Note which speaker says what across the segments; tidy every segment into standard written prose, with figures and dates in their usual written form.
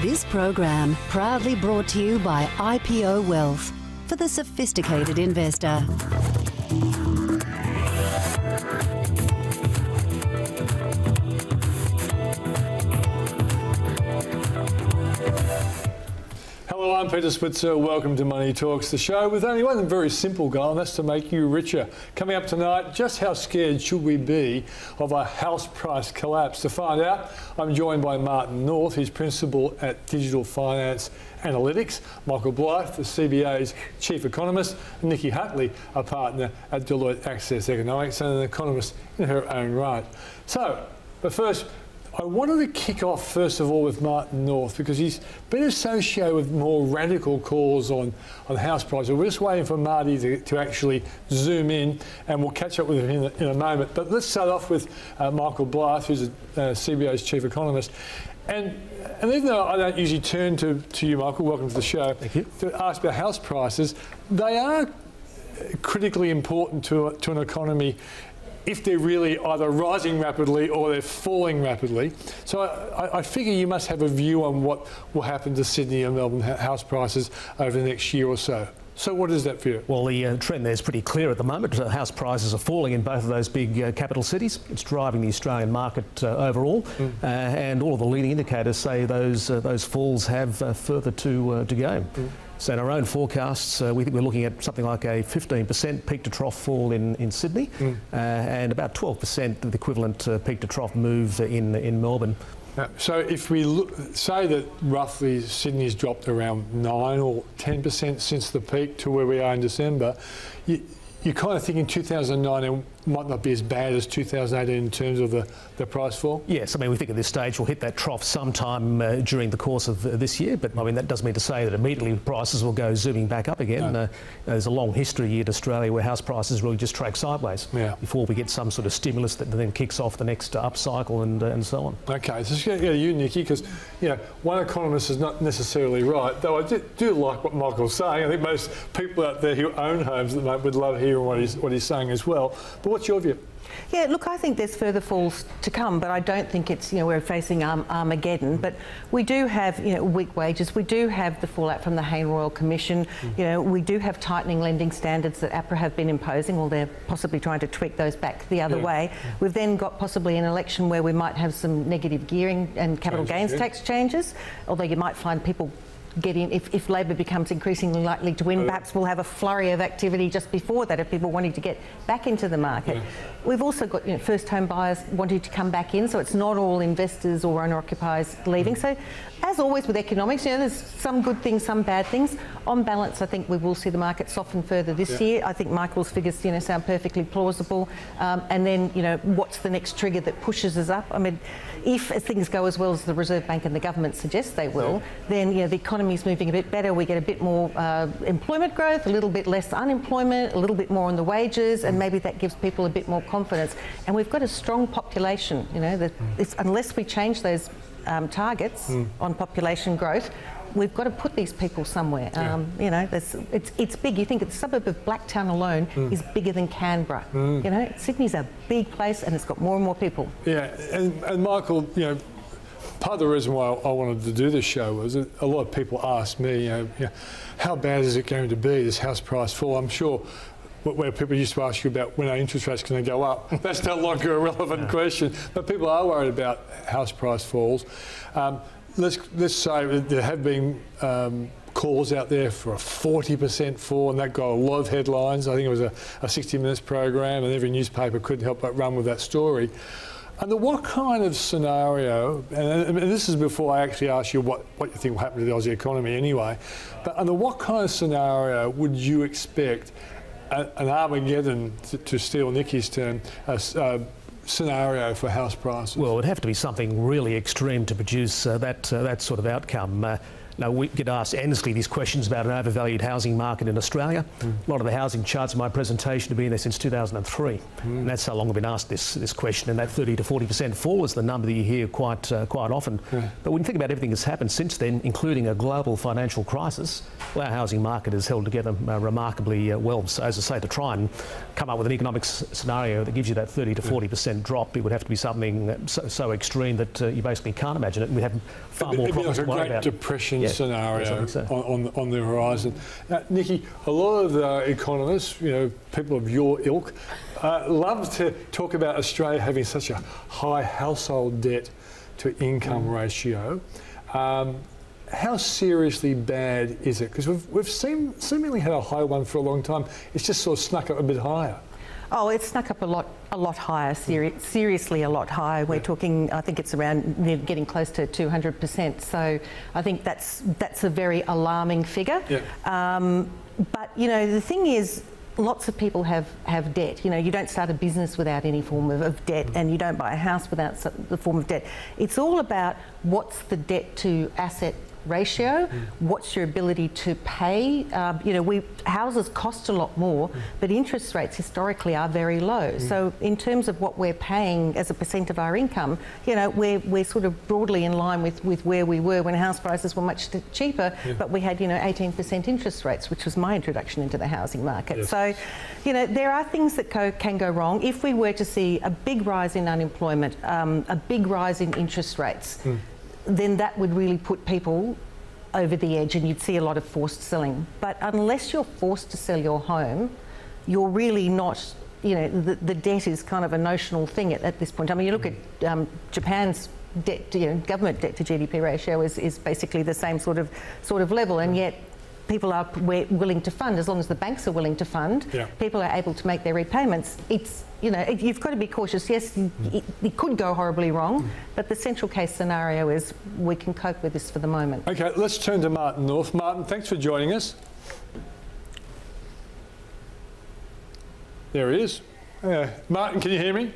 Speaker 1: This program proudly brought to you by IPO Wealth for the sophisticated investor.
Speaker 2: Hello, I'm Peter Switzer. Welcome to Money Talks, the show with only one very simple goal, and that's to make you richer. Coming up tonight, just how scared should we be of a house price collapse? To find out, I'm joined by Martin North, who's principal at Digital Finance Analytics, Michael Blythe, the CBA's chief economist, and Nikki Hutley, a partner at Deloitte Access Economics and an economist in her own right. But first, I wanted to kick off first of all with Martin North because he's been associated with more radical calls on house prices. We're just waiting for Marty to actually zoom in, and we'll catch up with him in a moment. But let's start off with Michael Blythe, who's CBA's chief economist. And even though I don't usually turn to you, Michael, welcome to the show,
Speaker 3: Thank you,
Speaker 2: to ask about house prices, they are critically important to an economy if they're really either rising rapidly or they're falling rapidly. So I figure you must have a view on what will happen to Sydney and Melbourne house prices over the next year or so. So what is that for you?
Speaker 3: Well, the trend there is pretty clear at the moment. House prices are falling in both of those big capital cities. It's driving the Australian market overall, and all of the leading indicators say those falls have further to go. So in our own forecasts, we think we're looking at something like a 15% peak to trough fall in Sydney, and about 12% the equivalent peak to trough move in Melbourne.
Speaker 2: So if we say that roughly Sydney's dropped around 9 or 10% since the peak to where we are in December, you're kind of thinking 2009 might not be as bad as 2018 in terms of the price fall?
Speaker 3: Yes, I mean, we think at this stage we'll hit that trough sometime during the course of this year, but I mean, that doesn't mean to say that immediately prices will go zooming back up again.
Speaker 2: No.
Speaker 3: There's a long history in Australia where house prices really just track sideways before we get some sort of stimulus that then kicks off the next up cycle and so on.
Speaker 2: Okay, so let's go to you, Nikki, because one economist is not necessarily right, though I do like what Michael's saying. I think most people out there who own homes at the moment would love hearing what he's saying as well. But what's your view?
Speaker 4: Yeah, look, I think there's further falls to come, but I don't think it's, we're facing Armageddon. But we do have, weak wages. We do have the fallout from the Hayne Royal Commission. We do have tightening lending standards that APRA have been imposing, or they're possibly trying to tweak those back the other way. We've then got possibly an election where we might have some negative gearing and capital gains tax changes, although you might find people get in, if Labor becomes increasingly likely to win, perhaps we'll have a flurry of activity just before that of people wanting to get back into the market. We've also got first home buyers wanting to come back in, so it's not all investors or owner-occupiers leaving. So as always with economics, there's some good things, some bad things. On balance, I think we will see the market soften further this year. I think Michael's figures sound perfectly plausible. And then what's the next trigger that pushes us up? I mean, if things go as well as the Reserve Bank and the government suggests they will, then the economy's moving a bit better. We get a bit more employment growth, a little bit less unemployment, a little bit more on the wages, and maybe that gives people a bit more confidence. And we've got a strong population. Unless we change those targets on population growth, we've got to put these people somewhere. It's big. You think the suburb of Blacktown alone is bigger than Canberra. Sydney's a big place and it's got more and more people. Yeah,
Speaker 2: and Michael, part of the reason why I wanted to do this show was that a lot of people ask me, how bad is it going to be, this house price fall? I'm sure where people used to ask you about when our interest rates going to go up, that's no longer a relevant question, but people are worried about house price falls. Let's say that there have been calls out there for a 40% fall, and that got a lot of headlines. I think it was a 60 Minutes program, and every newspaper couldn't help but run with that story. Under what kind of scenario, and this is before I actually ask you what you think will happen to the Aussie economy anyway, but under what kind of scenario would you expect an Armageddon, to steal Nikki's term, scenario for house prices?
Speaker 3: Well, it would have to be something really extreme to produce that sort of outcome. Now, we get asked endlessly these questions about an overvalued housing market in Australia. A lot of the housing charts in my presentation have been there since 2003. And that's how long I've been asked this question. And that 30 to 40% fall is the number that you hear quite often. But when you think about everything that's happened since then, including a global financial crisis, well, our housing market has held together remarkably well. So, as I say, to try and come up with an economic scenario that gives you that 30 to 40% drop, it would have to be something so extreme that you basically can't imagine it. And we'd have far more problems to worry about.
Speaker 2: Great Depression scenario
Speaker 3: so.
Speaker 2: on the horizon. Nikki, a lot of economists, people of your ilk, love to talk about Australia having such a high household debt to income ratio. How seriously bad is it? Because we've seemingly had a high one for a long time. It's just sort of snuck up a bit higher.
Speaker 4: Oh, it's snuck up a lot higher, seriously a lot higher. We're talking, I think it's around getting close to 200%. So I think that's a very alarming figure. But, the thing is, lots of people have debt. You don't start a business without any form of debt, and you don't buy a house without the form of debt. It's all about what's the debt to asset ratio, what's your ability to pay. Houses cost a lot more, but interest rates historically are very low. So in terms of what we're paying as a percent of our income, we're sort of broadly in line with where we were when house prices were much cheaper, but we had 18% interest rates, which was my introduction into the housing market. So there are things that can go wrong. If we were to see a big rise in unemployment, a big rise in interest rates, then that would really put people over the edge, and you'd see a lot of forced selling. But unless you're forced to sell your home, you're really not, the debt is kind of a notional thing at this point. I mean, you look at Japan's debt, government debt to GDP ratio is basically the same sort of level, and yet people are willing to fund, as long as the banks are willing to fund, people are able to make their repayments. It's, you've got to be cautious. Yes, it could go horribly wrong, but the central case scenario is we can cope with this for the moment.
Speaker 2: Okay, let's turn to Martin North. Martin, thanks for joining us. There he is. Martin, can you hear me?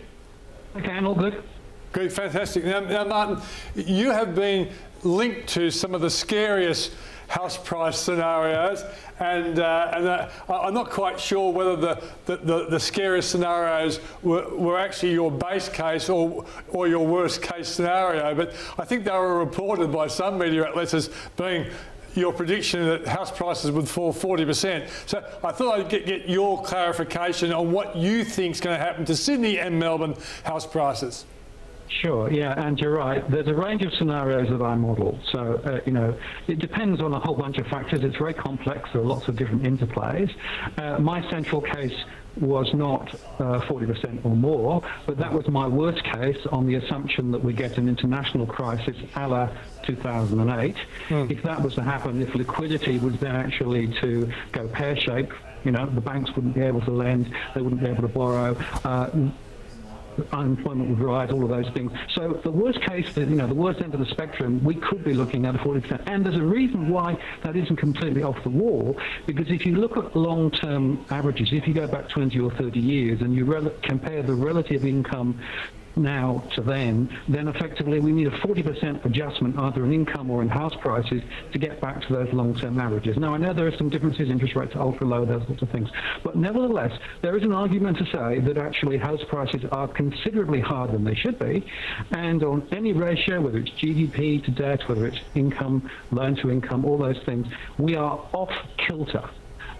Speaker 5: I can, all good.
Speaker 2: Good, fantastic. Now, Martin, you have been linked to some of the scariest house price scenarios, and I'm not quite sure whether the scariest scenarios were actually your base case or your worst case scenario, but I think they were reported by some media outlets as being your prediction that house prices would fall 40%. So I thought I'd get your clarification on what you think is going to happen to Sydney and Melbourne house prices.
Speaker 5: Sure, yeah, and you're right. There's a range of scenarios that I model. So, it depends on a whole bunch of factors. It's very complex. There are lots of different interplays. My central case was not 40% or more, but that was my worst case on the assumption that we get an international crisis a la 2008. If that was to happen, if liquidity was then actually to go pear-shaped, the banks wouldn't be able to lend, they wouldn't be able to borrow, unemployment would rise, all of those things. So the worst case, the worst end of the spectrum, we could be looking at a 40%. And there's a reason why that isn't completely off the wall, because if you look at long-term averages, if you go back 20 or 30 years and you compare the relative income now to then effectively we need a 40% adjustment either in income or in house prices to get back to those long-term averages. Now, I know there are some differences, interest rates are ultra low, those sorts of things, but nevertheless there is an argument to say that actually house prices are considerably higher than they should be, and on any ratio, whether it's GDP to debt, whether it's income, loan to income, all those things, we are off kilter.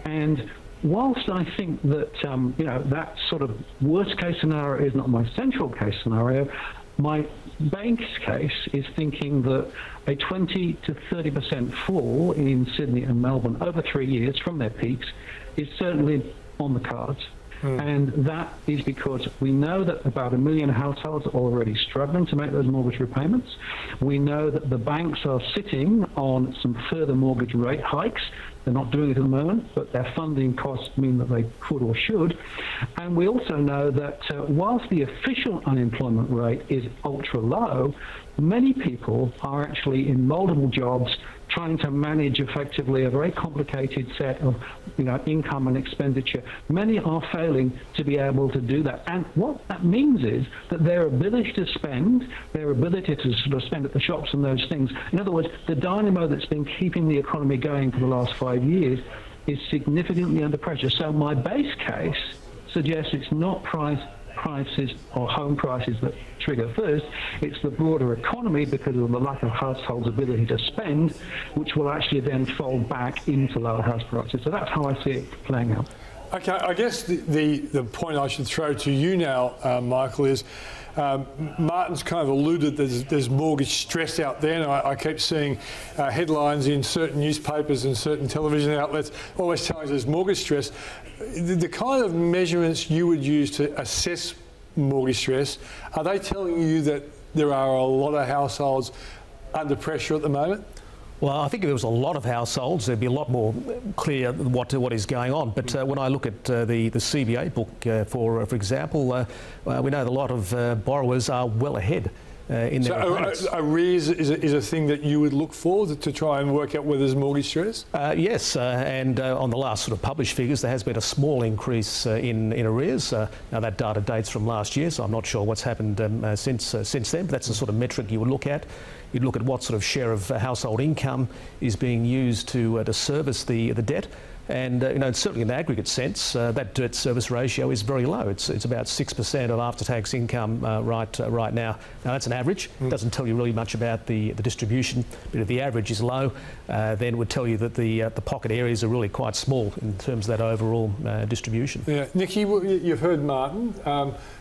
Speaker 5: And whilst I think that that sort of worst case scenario is not my central case scenario, my base case is thinking that a 20 to 30% fall in Sydney and Melbourne over 3 years from their peaks is certainly on the cards. And that is because we know that about 1 million households are already struggling to make those mortgage repayments. We know that the banks are sitting on some further mortgage rate hikes. They're not doing it at the moment, but their funding costs mean that they could or should. And we also know that whilst the official unemployment rate is ultra low, many people are actually in multiple jobs trying to manage effectively a very complicated set of, income and expenditure. Many are failing to be able to do that. And what that means is that their ability to spend, their ability to sort of spend at the shops and those things, in other words, the dynamo that's been keeping the economy going for the last 5 years is significantly under pressure. So my base case suggests it's not prices or home prices that trigger first, it's the broader economy because of the lack of households' ability to spend, which will actually then fold back into lower house prices. So that's how I see it playing out.
Speaker 2: Okay, I guess the point I should throw to you now, Michael, is Martin's kind of alluded there's mortgage stress out there, and I keep seeing headlines in certain newspapers and certain television outlets always telling us there's mortgage stress. The kind of measurements you would use to assess mortgage stress, are they telling you that there are a lot of households under pressure at the moment?
Speaker 3: Well, I think if there was a lot of households, there'd be a lot more clear what is going on. But when I look at the CBA book, for example, we know that a lot of borrowers are well ahead in their repayments.
Speaker 2: So arrears is a thing that you would look for to try and work out whether there's mortgage stress?
Speaker 3: Yes, and on the last sort of published figures, there has been a small increase in arrears. Now that data dates from last year, so I'm not sure what's happened since then, but that's the sort of metric you would look at. You'd look at what sort of share of household income is being used to service the debt. And certainly in the aggregate sense, that debt service ratio is very low. It's about 6% of after-tax income right now. Now that's an average. It doesn't tell you really much about the distribution. But if the average is low, then it would tell you that the pocket areas are really quite small in terms of that overall distribution.
Speaker 2: Yeah, Nikki, you've heard Martin.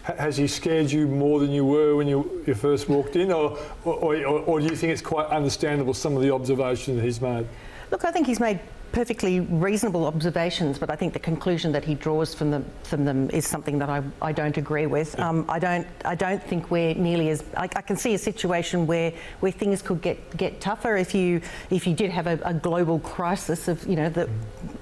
Speaker 2: Has he scared you more than you were when you first walked in, or do you think it's quite understandable some of the observations that he's made?
Speaker 4: Look, I think he's made perfectly reasonable observations, but I think the conclusion that he draws from them is something that I don't agree with. I don't think we're nearly as I can see a situation where things could get tougher if you did have a global crisis of the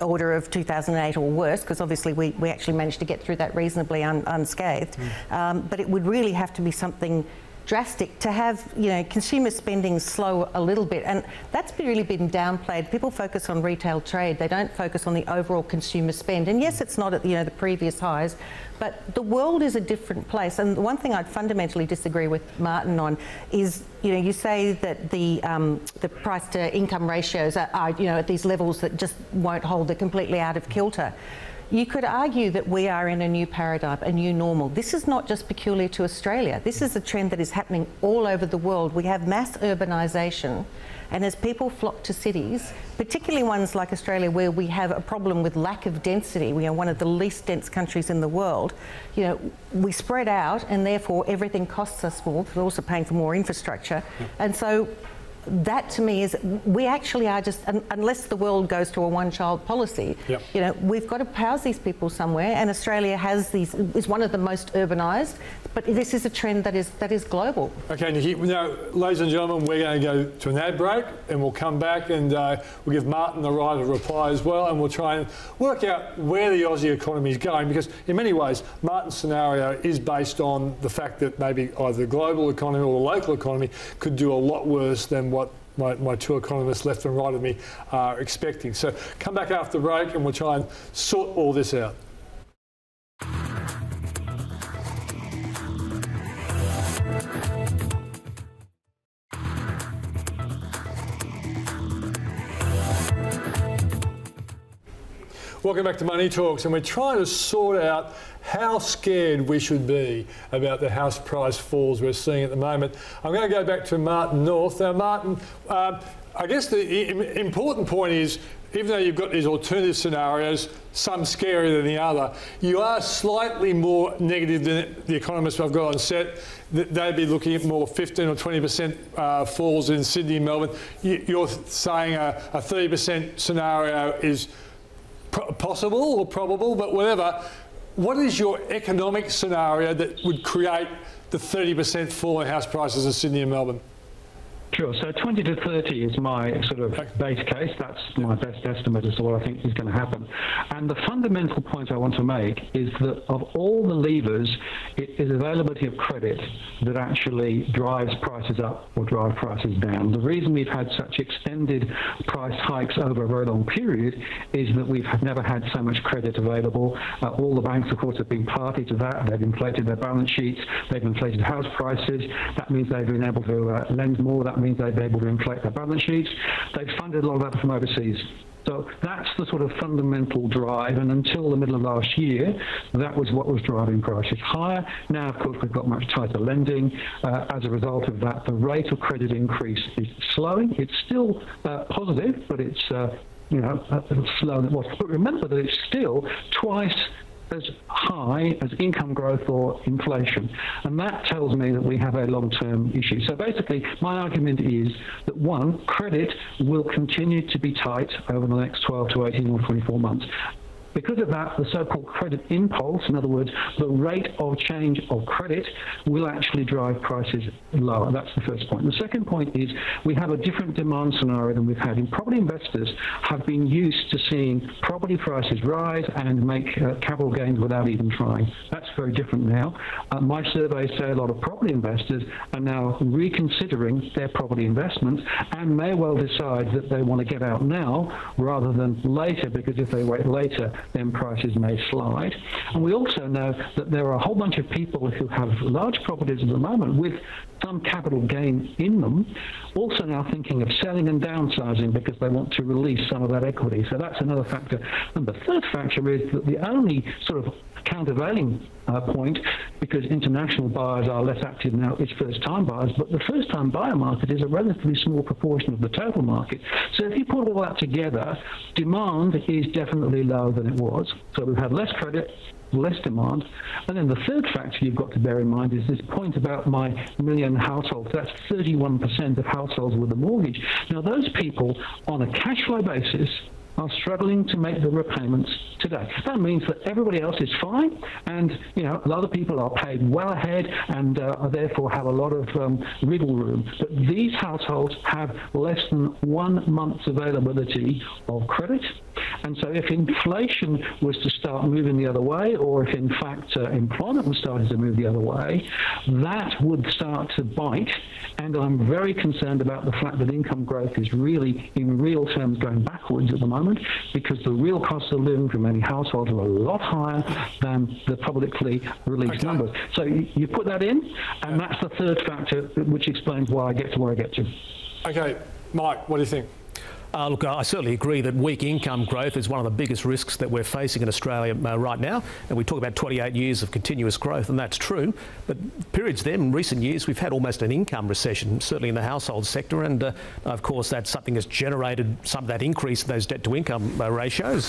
Speaker 4: order of 2008 or worse, because obviously we actually managed to get through that reasonably unscathed. But it would really have to be something drastic to have consumer spending slow a little bit, and that's really been downplayed. People focus on retail trade, they don't focus on the overall consumer spend, and yes, it's not at the previous highs, but the world is a different place. And the one thing I'd fundamentally disagree with Martin on is you say that the price to income ratios are at these levels that just won't hold, they're completely out of kilter. You could argue that we are in a new paradigm, a new normal. This is not just peculiar to Australia. This is a trend that is happening all over the world. We have mass urbanisation, and as people flock to cities, particularly ones like Australia where we have a problem with lack of density, we are one of the least dense countries in the world, we spread out and therefore everything costs us more. We're also paying for more infrastructure. And so that to me is, we actually are just, unless the world goes to a one-child policy, we've got to house these people somewhere, and Australia is one of the most urbanised, but this is a trend that is global.
Speaker 2: Okay, Nikki, now, ladies and gentlemen, we're going to go to an ad break, and we'll come back and we'll give Martin the right of reply as well, and we'll try and work out where the Aussie economy is going, because in many ways, Martin's scenario is based on the fact that maybe either the global economy or the local economy could do a lot worse than what my two economists left and right of me are expecting. So come back after the break and we'll try and sort all this out. Welcome back to Money Talks, and we're trying to sort out how scared we should be about the house price falls we're seeing at the moment. I'm going to go back to Martin North. Now, Martin, I guess the important point is, even though you've got these alternative scenarios, some scarier than the other, you are slightly more negative than the economists I've got on set. They'd be looking at more 15 or 20% falls in Sydney and Melbourne. You're saying a 30% scenario is possible or probable, but whatever. What is your economic scenario that would create the 30% fall in house prices in Sydney and Melbourne?
Speaker 5: Sure. So 20 to 30 is my sort of base case. That's my best estimate as to what I think is going to happen. And the fundamental point I want to make is that of all the levers, it is availability of credit that actually drives prices up or drives prices down. The reason we've had such extended price hikes over a very long period is that we've never had so much credit available. All the banks, of course, have been party to that. They've inflated their balance sheets. They've inflated house prices. That means they've been able to lend more. That means they've been able to inflate their balance sheets. They've funded a lot of that from overseas. So that's the sort of fundamental drive, and until the middle of last year, that was what was driving prices higher. Now, of course, we've got much tighter lending. As a result of that, the rate of credit increase is slowing. It's still positive, but it's slower than it was. But remember that it's still twice as high as income growth or inflation. And that tells me that we have a long-term issue. So basically, my argument is that, one, credit will continue to be tight over the next 12 to 18 or 24 months. Because of that, the so-called credit impulse, in other words, the rate of change of credit, will actually drive prices lower. That's the first point. The second point is we have a different demand scenario than we've had. And property investors have been used to seeing property prices rise and make capital gains without even trying. That's very different now. My surveys say a lot of property investors are now reconsidering their property investments and may well decide that they want to get out now rather than later, because if they wait later, then prices may slide. And we also know that there are a whole bunch of people who have large properties at the moment with some capital gain in them, also now thinking of selling and downsizing because they want to release some of that equity. So that's another factor. And the third factor is that the only sort of countervailing point, because international buyers are less active now, is first-time buyers, but the first-time buyer market is a relatively small proportion of the total market. So if you put all that together, demand is definitely lower than it was. So we've had less credit, less demand. And then the third factor you've got to bear in mind is this point about my million households. That's 31% of households with a mortgage. Now, those people, on a cash flow basis, are struggling to make the repayments today. That means that everybody else is fine, and a lot of people are paid well ahead and therefore have a lot of wriggle room. But these households have less than 1 month's availability of credit. And so if inflation was to start moving the other way, or if in fact employment was starting to move the other way, that would start to bite. And I'm very concerned about the fact that income growth is really, in real terms, going backwards at the moment, because the real cost of living for many households are a lot higher than the publicly released numbers. So you put that in, and that's the third factor which explains why I get to where I get to.
Speaker 2: Okay, Mike, what do you think?
Speaker 3: Look, I certainly agree that weak income growth is one of the biggest risks that we're facing in Australia right now. And we talk about 28 years of continuous growth, and that's true. But periods then, in recent years, we've had almost an income recession, certainly in the household sector. And of course, that's something that's generated some of that increase in those debt-to-income ratios.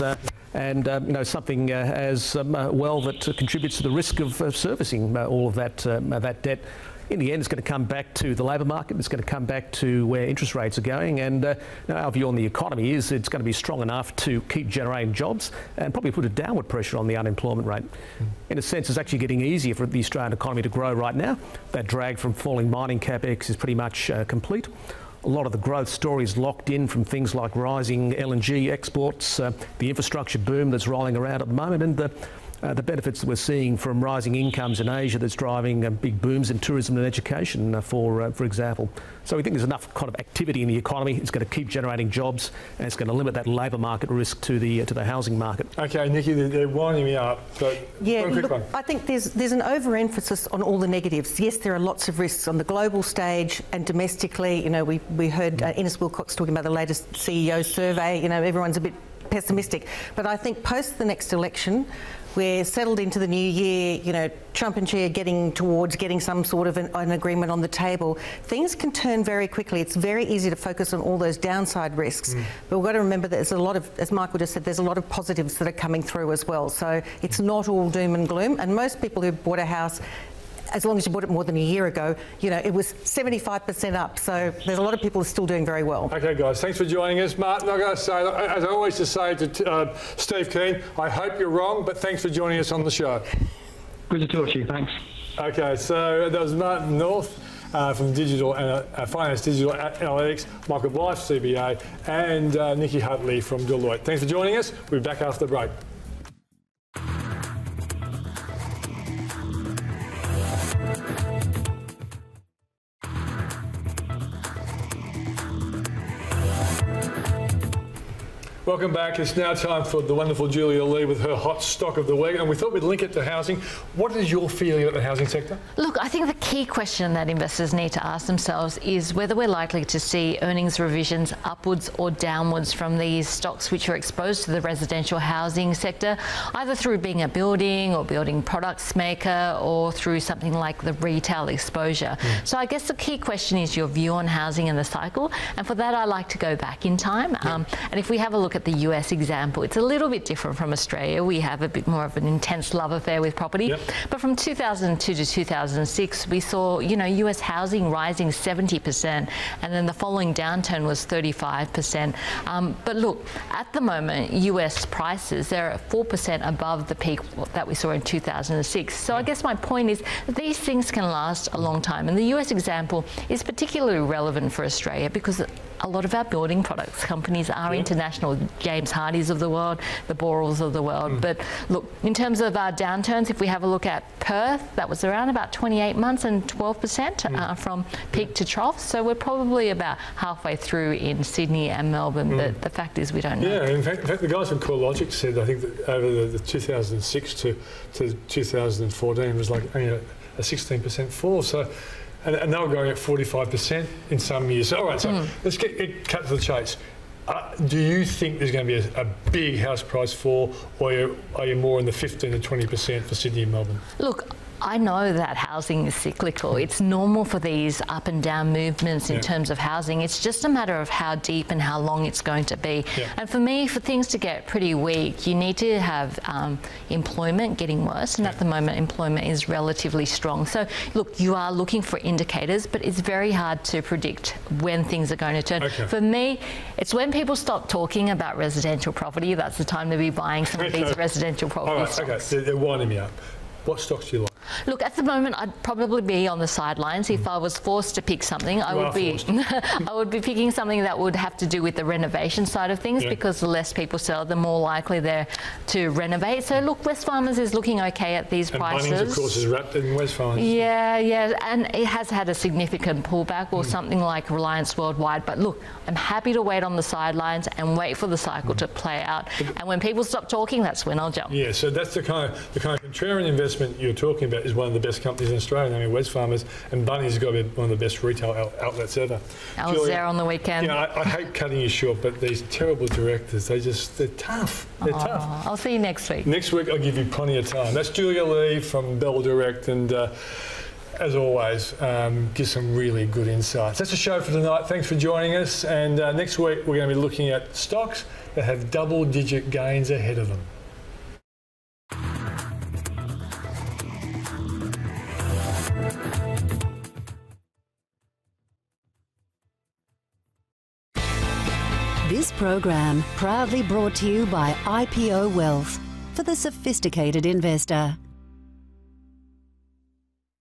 Speaker 3: Something as well that contributes to the risk of servicing all of that debt. In the end, it's going to come back to the labour market. It's going to come back to where interest rates are going. And our view on the economy is it's going to be strong enough to keep generating jobs and probably put a downward pressure on the unemployment rate. In a sense, it's actually getting easier for the Australian economy to grow right now. That drag from falling mining capex is pretty much complete. A lot of the growth story is locked in from things like rising LNG exports, the infrastructure boom that's rolling around at the moment, and the benefits that we're seeing from rising incomes in Asia that's driving big booms in tourism and education, for example. So we think there's enough kind of activity in the economy. It's going to keep generating jobs, and it's going to limit that labour market risk to the housing market.
Speaker 2: Okay, Nikki, they're winding me up, but
Speaker 4: yeah,
Speaker 2: one quick one.
Speaker 4: I think there's an overemphasis on all the negatives. Yes, there are lots of risks on the global stage and domestically. We heard Innes Wilcox talking about the latest CEO survey. Everyone's a bit pessimistic, but I think post the next election, we're settled into the new year, Trump and Xi are getting towards getting some sort of an agreement on the table. Things can turn very quickly. It's very easy to focus on all those downside risks. But we've got to remember that there's a lot of, as Michael just said, there's a lot of positives that are coming through as well. So it's not all doom and gloom. And most people who bought a house, as long as you bought it more than a year ago, it was 75% up. So there's a lot of people who are still doing very well.
Speaker 2: Okay, guys, thanks for joining us. Martin, I've got to say, as I always just say to Steve Keane, I hope you're wrong, but thanks for joining us on the show.
Speaker 5: Good to talk to you, thanks.
Speaker 2: Okay, so that was Martin North. from Finance Digital Analytics, Michael Blythe, CBA, and Nikki Hutley from Deloitte. Thanks for joining us. We'll be back after the break. Welcome back. It's now time for the wonderful Julia Lee with her hot stock of the week, and we thought we'd link it to housing. What is your feeling about the housing sector?
Speaker 6: Look, I think the key question that investors need to ask themselves is whether we're likely to see earnings revisions upwards or downwards from these stocks which are exposed to the residential housing sector, either through being a building or building products maker or through something like the retail exposure. So I guess the key question is your view on housing and the cycle, and for that I like to go back in time. And if we have a look at the US example, it's a little bit different from Australia. We have a bit more of an intense love affair with property. But from 2002 to 2006, we saw, US housing rising 70%, and then the following downturn was 35%. But look, at the moment, US prices, they're at 4% above the peak that we saw in 2006. So I guess my point is that these things can last a long time. And the US example is particularly relevant for Australia because a lot of our building products companies are international, James Hardys of the world, the Borals of the world. But look, in terms of our downturns, if we have a look at Perth, that was around about 28 months and 12% from peak to trough. So we're probably about halfway through in Sydney and Melbourne. But the fact is we don't know.
Speaker 2: Yeah, in fact the guys from CoreLogic said, I think that over the 2006 to 2014 was like only a 16% fall. So. And they were going at 45% in some years. So, all right, so let's get cut to the chase. Do you think there's going to be a big house price fall, or are you more in the 15 to 20% for Sydney and Melbourne?
Speaker 6: Look, I know that housing is cyclical. It's normal for these up and down movements in terms of housing. It's just a matter of how deep and how long it's going to be. And for me, for things to get pretty weak, you need to have employment getting worse. And at the moment, employment is relatively strong. So look, you are looking for indicators, but it's very hard to predict when things are going to turn. For me, it's when people stop talking about residential property, that's the time to be buying some of these residential property stocks.
Speaker 2: Okay, they're winding me up. What stocks do you like?
Speaker 6: Look, at the moment, I'd probably be on the sidelines. If I was forced to pick something, I would be picking something that would have to do with the renovation side of things, because the less people sell, the more likely they're to renovate. So look, Wesfarmers is looking okay at these prices.
Speaker 2: Bunnings, of course, is wrapped in Wesfarmers.
Speaker 6: Yeah, and it has had a significant pullback, or something like Reliance Worldwide. But look, I'm happy to wait on the sidelines and wait for the cycle to play out. And when people stop talking, that's when I'll jump.
Speaker 2: Yeah, so that's the kind of contrarian investment you're talking about. Is one of the best companies in Australia. I mean, Wesfarmers and Bunnings has got to be one of the best retail outlets ever.
Speaker 6: I was there on the weekend.
Speaker 2: I hate cutting you short, but these terrible directors, they're tough. They're tough.
Speaker 6: I'll see you next week.
Speaker 2: Next week, I'll give you plenty of time. That's Julia Lee from Bell Direct, and as always, gives some really good insights. That's the show for tonight. Thanks for joining us. And next week, we're going to be looking at stocks that have double-digit gains ahead of them.
Speaker 1: This program proudly brought to you by IPO Wealth for the sophisticated investor.